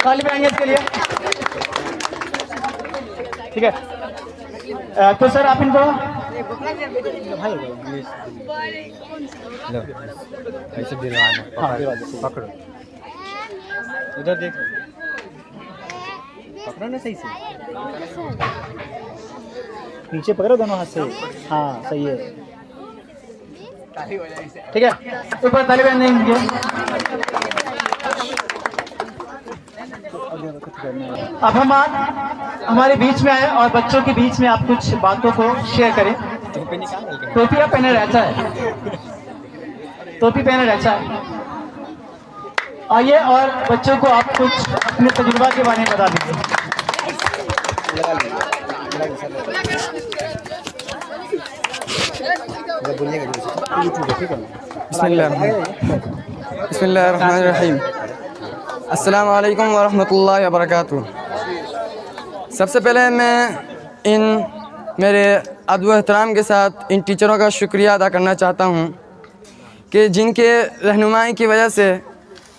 [SPEAKER 1] ताली बजाएंगे इसके लिए, ठीक है। तो सर आप इनको
[SPEAKER 3] ऐसे दिलवाना, पकड़ो उधर देखो, पकड़ो ना सही से,
[SPEAKER 1] नीचे पकड़ो दोनों हाथ से, हाँ सही है, ठीक है। ऊपर ताली बजाएंगे। अब हम हमारे बीच में आए और बच्चों के बीच में आप कुछ बातों को शेयर करें। टोपी आप पहने रहता है, टोपी पहने रहता है। आइए और बच्चों को आप कुछ अपने तजुर्बा के बारे में बता दीजिए।
[SPEAKER 7] बिस्मिल्लाहिर्रहमानिर्रहीम। अस्सलाम वालेकुम वरहमतुल्लाहि वबरकातुहू। सबसे पहले मैं मेरे अदब एहतराम के साथ इन टीचरों का शुक्रिया अदा करना चाहता हूँ कि जिनके रहनुमाई की वजह से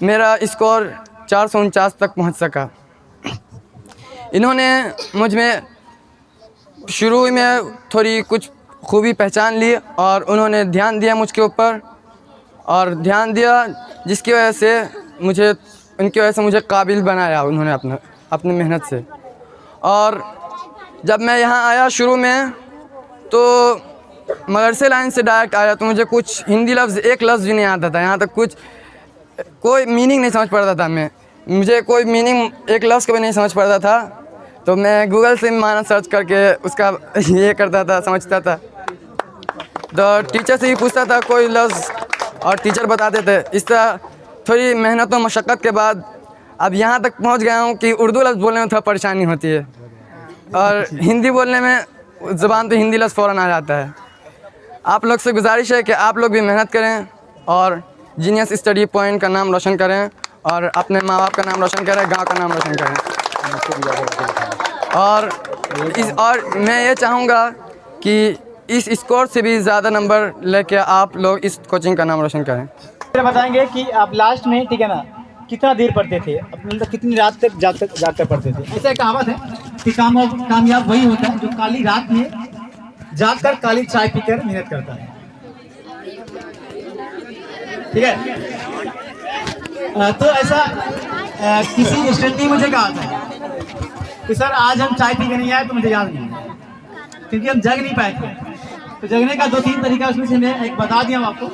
[SPEAKER 7] मेरा स्कोर 449 तक पहुँच सका। इन्होंने मुझ में शुरू में थोड़ी कुछ खूबी पहचान ली और उन्होंने ध्यान दिया मुझके ऊपर, और ध्यान दिया जिसकी वजह से उनकी वजह से मुझे काबिल बनाया उन्होंने अपनी मेहनत से। और जब मैं यहाँ आया शुरू में तो मदरसे लाइन से डायरेक्ट आया तो मुझे कुछ हिंदी लफ्ज़ एक लफ्ज़ भी नहीं आता था, यहाँ तक कोई मीनिंग नहीं समझ पड़ता था। मुझे कोई मीनिंग एक लफ्ज़ का भी नहीं समझ पड़ता था, तो मैं गूगल से माना सर्च करके उसका ये करता था, समझता था। तो टीचर से भी पूछता था कोई लफ्ज़ और टीचर बताते थे। इस तरह थोड़ी मेहनत और मशक्क़त के बाद अब यहाँ तक पहुँच गया हूँ कि उर्दू लफ्ज़ बोलने में थोड़ा परेशानी होती है, और हिंदी बोलने में ज़ुबान तो हिंदी लफ्ज़ फ़ौरन आ जाता है। आप लोग से गुजारिश है कि आप लोग भी मेहनत करें और जीनियस स्टडी पॉइंट का नाम रोशन करें, और अपने माँ बाप का नाम रोशन करें, गांव का नाम रोशन करें। और मैं ये चाहूँगा कि इस स्कोर से भी ज़्यादा नंबर लेके आप लोग इस कोचिंग का नाम रोशन करें।
[SPEAKER 1] फिर बताएंगे कि आप लास्ट में, ठीक है ना, कितना देर पढ़ते थे, मतलब कितनी रात तक जाकर पढ़ते थे। ऐसा कहावत है कि कामयाब वही होता है जो काली रात में जागकर काली चाय पीकर मेहनत करता है, ठीक है। तो ऐसा किसी स्टूडेंट ने मुझे कहा था कि सर आज हम चाय पी के नहीं आए, तो मुझे याद नहीं है क्योंकि हम जग नहीं पाए थे। तो जगने का 2-3 तरीका उसमें से मैं एक बता दिया हूँ आपको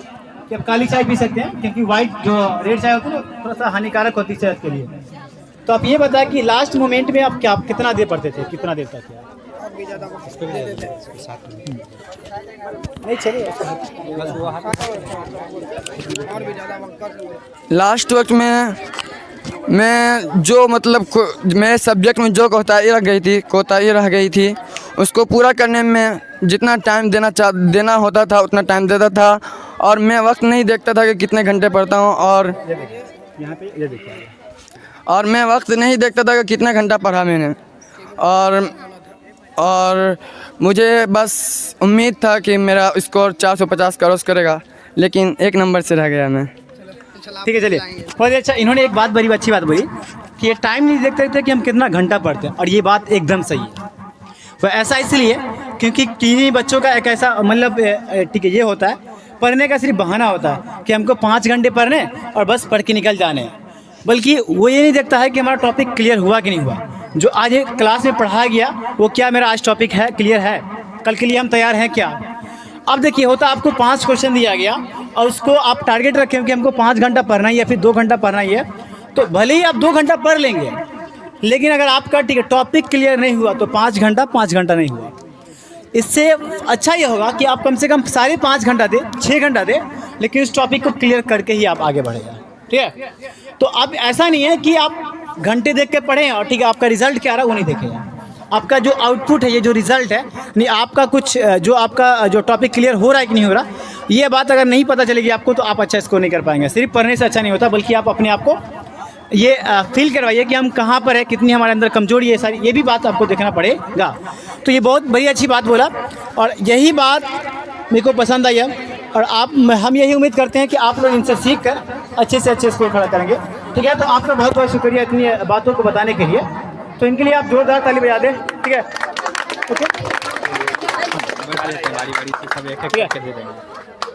[SPEAKER 1] कि आप काली चाय पी सकते हैं, क्योंकि वाइट जो रेड चाय होती है ना थोड़ा सा हानिकारक होती है सेहत के लिए। तो आप ये बताएं कि लास्ट मोमेंट में आप कितना देर पढ़ते थे, कितना देर तक? नहीं चलिए,
[SPEAKER 7] लास्ट वक्त में मैं जो मतलब मेरे सब्जेक्ट में जो कोताही रह गई थी उसको पूरा करने में जितना टाइम देना होता था उतना टाइम देता था, और मैं वक्त नहीं देखता था कि कितने घंटे पढ़ता हूँ, और मैं वक्त नहीं देखता था कि कितना घंटा पढ़ा मैंने। और मुझे बस उम्मीद था कि मेरा स्कोर 450 क्रॉस करेगा, लेकिन 1 नंबर से रह गया मैं।
[SPEAKER 1] ठीक है, चलिए बहुत अच्छा। इन्होंने एक बात बड़ी अच्छी बात बोली कि ये टाइम नहीं देखते थे कि हम कितना घंटा पढ़ते हैं, और ये बात एकदम सही है। वो ऐसा इसलिए क्योंकि टीनी बच्चों का एक ऐसा मतलब ठीक है ये होता है, पढ़ने का सिर्फ बहाना होता है कि हमको 5 घंटे पढ़ने और बस पढ़ के निकल जाने, बल्कि वो ये नहीं देखता है कि हमारा टॉपिक क्लियर हुआ कि नहीं हुआ। जो आज क्लास में पढ़ाया गया वो क्या मेरा आज टॉपिक है, क्लियर है, कल के लिए हम तैयार हैं क्या। अब देखिए होता आपको 5 क्वेश्चन दिया गया और उसको आप टारगेट रखें कि हमको 5 घंटा पढ़ना ही है, फिर 2 घंटा पढ़ना ही है, तो भले ही आप 2 घंटा पढ़ लेंगे, लेकिन अगर आपका ठीक है टॉपिक क्लियर नहीं हुआ तो 5 घंटा नहीं हुआ। इससे अच्छा ये होगा कि आप कम से कम साढ़े 5 घंटा दे, 6 घंटा दे, लेकिन उस टॉपिक को क्लियर करके ही आप आगे बढ़ेगा। ठीक है, तो अब ऐसा नहीं है कि आप घंटे देख के पढ़ें और ठीक है आपका रिजल्ट क्या रहा वो नहीं देखेगा। आपका जो आउटपुट है, ये जो रिज़ल्ट है, नहीं आपका कुछ जो आपका जो टॉपिक क्लियर हो रहा है कि नहीं हो रहा, ये बात अगर नहीं पता चलेगी आपको तो आप अच्छा स्कोर नहीं कर पाएंगे। सिर्फ पढ़ने से अच्छा नहीं होता, बल्कि आप अपने आप को ये फील करवाइए कि हम कहाँ पर है, कितनी हमारे अंदर कमजोरी है, सारी ये भी बात आपको देखना पड़ेगा। तो ये बहुत बड़ी अच्छी बात बोला और यही बात मेरे को पसंद आई है और हम यही उम्मीद करते हैं कि आप लोग इनसे सीख कर अच्छे से अच्छे स्कोर खड़ा करेंगे। ठीक है, तो आपका बहुत बहुत शुक्रिया इतनी बातों को बताने के लिए। तो इनके लिए आप जोरदार ताली बजा दें। ठीक है, ओके,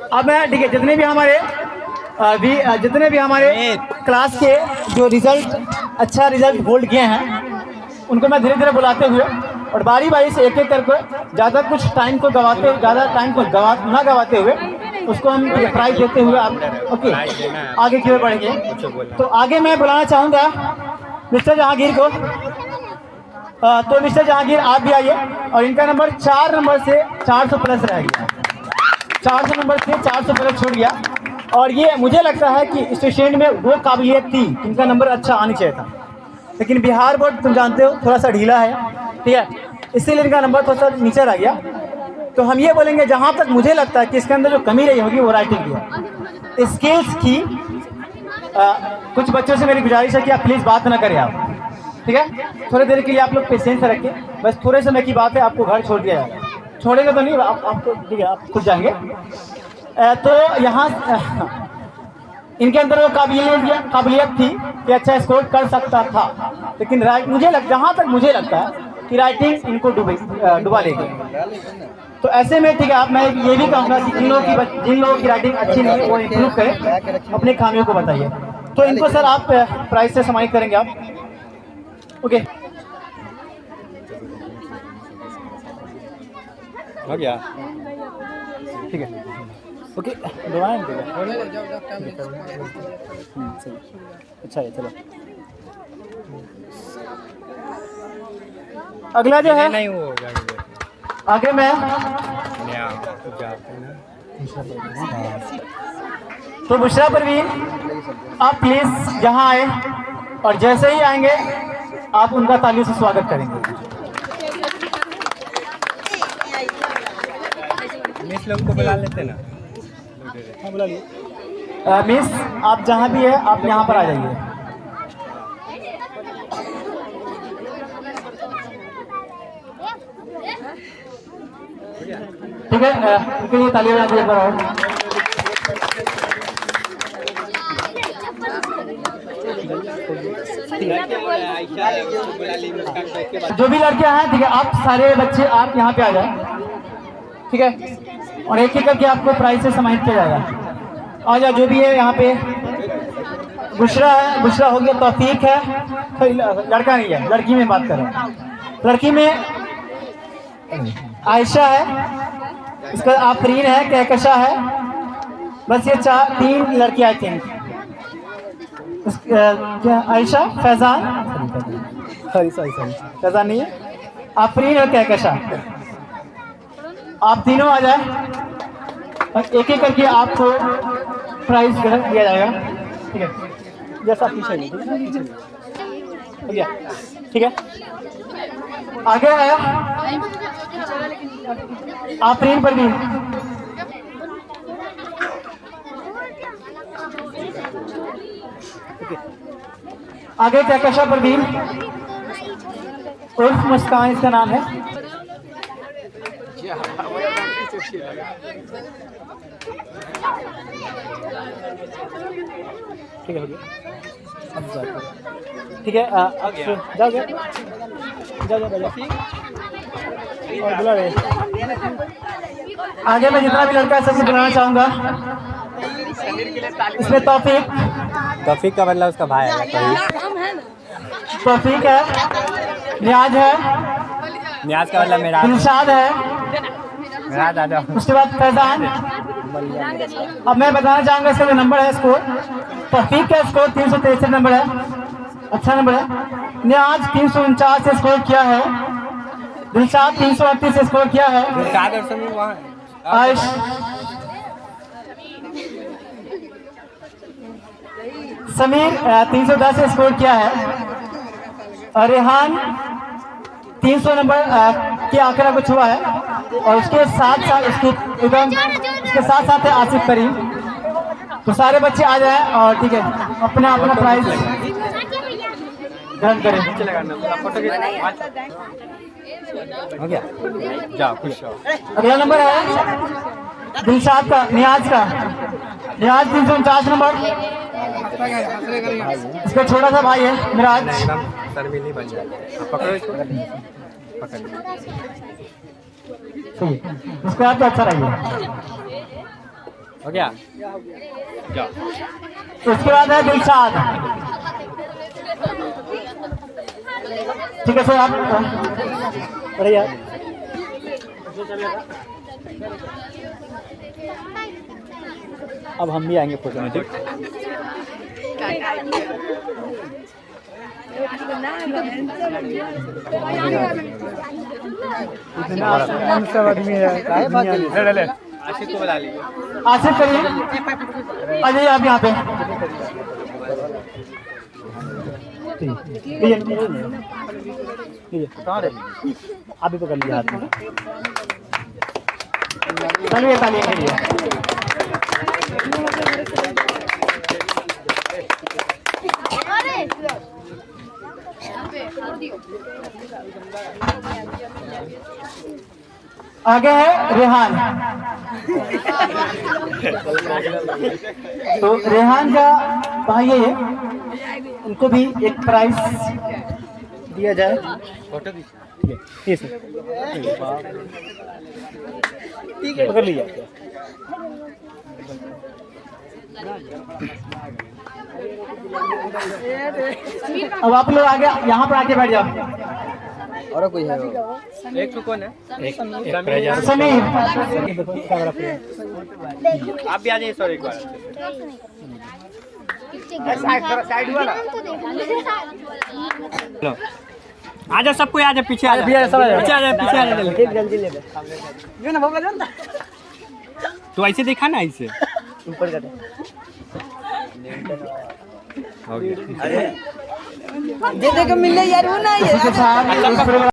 [SPEAKER 1] अब मैं ठीक है जितने भी हमारे क्लास के जो अच्छा रिजल्ट होल्ड किए हैं उनको मैं धीरे धीरे बुलाते हुए और बारी बारी से एक एक करके ज़्यादा टाइम को ना गवाते हुए उसको हम प्राइज देते हुए आप ओके आगे की ओर बढ़ेंगे। तो आगे मैं बुलाना चाहूँगा मिस्टर जहांगीर को। तो मिस्टर जहांगीर आप भी आइए और इनका नंबर 4 नंबर से 400 प्लस रह गया, 400 नंबर से 400 प्लस छूट गया और ये मुझे लगता है कि स्टूडेंट में वो काबिलियत थी, इनका नंबर अच्छा आना चाहिए था, लेकिन बिहार बोर्ड तुम जानते हो थोड़ा सा ढीला है। ठीक है, इसीलिए इनका नंबर थोड़ा सा नीचे रह गया। तो हम ये बोलेंगे जहाँ तक मुझे लगता है कि इसके अंदर जो कमी रही होगी वो राइटिंग की है, स्किल्स की। कुछ बच्चों से मेरी गुजारिश है कि आप प्लीज़ बात ना करें आप। ठीक है, थोड़ी देर के लिए आप लोग पेशेंस रखें, बस थोड़े समय की बात है, आपको घर छोड़ दिया जाएगा, छोड़ेगा तो नहीं आपको, ठीक है आप खुद जाएंगे। तो यहाँ इनके अंदर वो काबिलियत थी कि अच्छा स्कोर कर सकता था, लेकिन जहाँ तक मुझे लगता है कि राइटिंग इनको डुबा लेगी। तो ऐसे में ठीक है आप मैं ये भी कहूँगा कि जिन लोगों की राइटिंग अच्छी नहीं है वो इम्प्रूव करें, अपनी खामियों को बताइए। तो इनको सर आप प्राइस से सम्मानित करेंगे आप, ओके हो गया, ठीक है ओके अच्छा है। चलो अगला जो है नहीं वो आगे मैं तो बुशरा परवीन आप प्लीज यहाँ आए और जैसे ही आएंगे आप उनका तालियों से स्वागत करेंगे।
[SPEAKER 3] मिस लोग को बुला लेते ना,
[SPEAKER 1] हाँ बुला लिए। मिस आप जहाँ भी है आप यहाँ पर आ जाइए। ठीक है, उनके लिए तालियां बजा दीजिए एक बार और। जो भी लड़कियां हैं ठीक है आप सारे बच्चे आप यहाँ पे आ जाए, ठीक है, और एक एक करके आपको प्राइज से सम्मानित किया जाएगा। आ जाओ जो भी है यहाँ पे। बुशरा है, बुशरा हो गया, तौफीक है, तो लड़का नहीं है, लड़की में बात कर रहे हैं। लड़की में आयशा है, इसका आफरीन है, कहकशा है, बस ये 3 लड़की आई थिंक। क्या आयशा, फैजान, सॉरी फैजान नहीं है, आफरीन और कहकशा। आप तीनों आ जाए और एक एक करके आपको प्राइज दिया जाएगा। ठीक है, जैसा आप पीछे हो गया, ठीक है। आगे आया आफरीन परवीन, आगे कहकशा परवीन उर्फ मुस्कान इसका नाम है। ठीक है, ठीक है, जाओ और बुला रहे। आगे मैं जितना भी लड़का है सबको बुलाना चाहूँगा। इसमें तौफीक का मतलब उसका भाई है, तौफीक है, नियाज है,
[SPEAKER 3] न्याज का मतलब मेरा
[SPEAKER 1] दिलशाद है, उसके बाद फैजान। अब मैं बताना चाहूँगा इसका जो नंबर है स्कोर, तौफीक का स्कोर 363 नंबर है, अच्छा नंबर है। नियाज 349 से स्कोर किया है, दिलशाद 338 से स्कोर किया है, आयुष समीर 310 से स्कोर किया है, और रेहान 300 नंबर के आंकड़ा को छुआ है, और उसके साथ साथ उसके साथ साथ है आसिफ करीम। तो सारे बच्चे आ जाएं और ठीक है अपना अपना प्राइज ग्रहण करें।
[SPEAKER 3] हो गया, जाओ खुश हो।
[SPEAKER 1] अगला नंबर है दिलशाद का, नियाज 349 नंबर, इसका छोटा सा भाई है मिराज। उसके बाद तो अच्छा रहेगा।
[SPEAKER 3] हो गया, जाओ।
[SPEAKER 1] उसके बाद है दिलशाद। ठीक है सर, आप अरे यार अब हम भी आएंगे फोटो में, ठीक। सब आदमी है,
[SPEAKER 3] आशिक को बुला लीजिए।
[SPEAKER 1] आसिफ करिए, आ जाइए आप यहाँ पे। आप भी पकड़ लिया हाथ में, चलिए तालियां के लिए। आगे है रेहान। तो रेहान का भाई है, उनको भी एक प्राइज दिया जाए। फोटो भी ठीक है, पकड़ लीजिए। अब आप लोग आगे यहाँ पर आके बैठ जाओ।
[SPEAKER 2] और कोई है?
[SPEAKER 3] एक तो कौन है?
[SPEAKER 1] समीर।
[SPEAKER 3] आप भी आ जाइए सर एक बार। साइड वाला आ जाओ, सबको आ जाओ, पीछे आ जाओ, पीछे आ जाओ, पीछे आ जाओ,
[SPEAKER 1] जल्दी ले ना भोग लगा।
[SPEAKER 3] तो ऐसे देखा ना, ऐसे
[SPEAKER 1] ऊपर कर दे।
[SPEAKER 3] हो गया।
[SPEAKER 8] जे देखो मिले यार वो ना ये।